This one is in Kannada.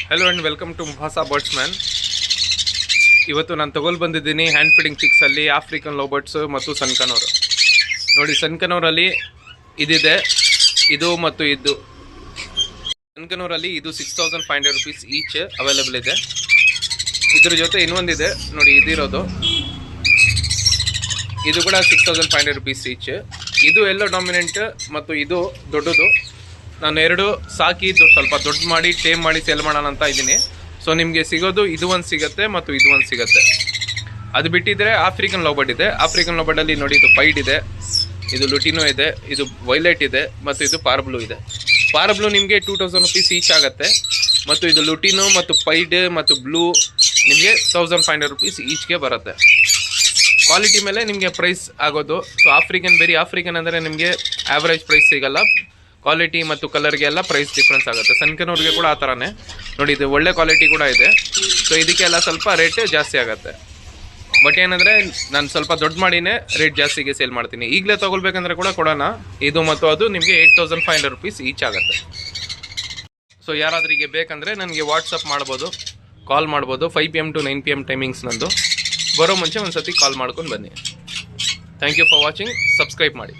Hello and welcome to Mufasa birdsman. ಇವತ್ತು ನಾನು ತಗೊಳ್ಳಿ ಬಂದಿದ್ದೀನಿ ಹ್ಯಾಂಡ್ ಫೀಡಿಂಗ್ ಚಿಕ್ಸಲ್ಲಿ ಆಫ್ರಿಕನ್ ಲವ್ ಬರ್ಡ್ಸ್ ಮತ್ತು ಸನ್ಕನೋರ್. ನೋಡಿ, ಸನ್ಕನೋರಲ್ಲಿ ಇದಿದೆ, ಇದು ಮತ್ತು ಇದು. ಸನ್ಕನೋರಲ್ಲಿ ಇದು 6500 rupees ಈಚ್ ಅವೈಲೇಬಲ್ ಇದೆ. ಇದ್ರ ಜೊತೆ ಇನ್ನೊಂದಿದೆ ನೋಡಿ, ಇದಿರೋದು ಇದು ಕೂಡ 6500 rupees ಈಚ್. ಇದು ಎಲ್ಲೋ ಡಾಮಿನೆಂಟ್ ಮತ್ತು ಇದು ದೊಡ್ಡದು. ನಾನು ಎರಡು ಸಾಕಿ ಸ್ವಲ್ಪ ದೊಡ್ಡ ಮಾಡಿ ಟೇಮ್ ಮಾಡಿ ಸೇಲ್ ಮಾಡೋಣ ಅಂತ ಇದ್ದೀನಿ. ಸೊ ನಿಮಗೆ ಸಿಗೋದು ಇದು ಒಂದು ಸಿಗುತ್ತೆ ಮತ್ತು ಇದು ಒಂದು ಸಿಗುತ್ತೆ. ಅದು ಬಿಟ್ಟಿದ್ರೆ ಆಫ್ರಿಕನ್ ಲವ್ ಬರ್ಡ್ ಇದೆ. ಆಫ್ರಿಕನ್ ಲವ್ ಬರ್ಡಲ್ಲಿ ನೋಡಿ, ಇದು ಪೈಡ್ ಇದೆ, ಇದು ಲುಟಿನೋ ಇದೆ, ಇದು ವೈಲೆಟ್ ಇದೆ ಮತ್ತು ಇದು ಪಾರ್ಬ್ಲೂ ಇದೆ. ಪಾರ್ಬ್ಲೂ ನಿಮಗೆ 2000 rupees ಈಚ್ ಆಗುತ್ತೆ. ಮತ್ತು ಇದು ಲುಟಿನೋ ಮತ್ತು ಪೈಡ್ ಮತ್ತು ಬ್ಲೂ ನಿಮಗೆ 1500 rupees ಈಚ್ಗೆ ಬರುತ್ತೆ. ಕ್ವಾಲಿಟಿ ಮೇಲೆ ನಿಮಗೆ ಪ್ರೈಸ್ ಆಗೋದು. ಸೊ ಆಫ್ರಿಕನ್ ಅಂದರೆ ನಿಮಗೆ ಆ್ಯಾವ್ರೇಜ್ ಪ್ರೈಸ್ ಸಿಗಲ್ಲ. ಕ್ವಾಲಿಟಿ ಮತ್ತು ಕಲರ್ಗೆ ಎಲ್ಲ ಪ್ರೈಸ್ ಡಿಫ್ರೆನ್ಸ್ ಆಗುತ್ತೆ. ಸನ್ಕನೋರ್ಗೆ ಕೂಡ ಆ ಥರನೇ ನೋಡಿ, ಇದು ಒಳ್ಳೆ ಕ್ವಾಲಿಟಿ ಕೂಡ ಇದೆ. ಸೊ ಇದಕ್ಕೆಲ್ಲ ಸ್ವಲ್ಪ ರೇಟ್ ಜಾಸ್ತಿ ಆಗುತ್ತೆ. ಬಟ್ ಏನಂದರೆ ನಾನು ಸ್ವಲ್ಪ ದೊಡ್ಡ ಮಾಡಿನೇ ರೇಟ್ ಜಾಸ್ತಿಗೆ ಸೇಲ್ ಮಾಡ್ತೀನಿ. ಈಗಲೇ ತೊಗೊಳ್ಬೇಕಂದ್ರೆ ಕೂಡ ಕೊಡೋಣ. ಇದು ಮತ್ತು ಅದು ನಿಮಗೆ 8500 rupees ಈಚ್ ಆಗುತ್ತೆ. ಸೊ ಯಾರಾದ್ರಿಗೆ ಬೇಕಂದರೆ ನನಗೆ ವಾಟ್ಸಪ್ ಮಾಡ್ಬೋದು, ಕಾಲ್ ಮಾಡ್ಬೋದು. 5 PM to 9 PM ಟೈಮಿಂಗ್ಸ್ ನಂದು. ಬರೋ ಮುಂಚೆ ಒಂದು ಸತಿ ಕಾಲ್ ಮಾಡ್ಕೊಂಡು ಬನ್ನಿ. Thank you for watching. Subscribe ಮಾಡಿ.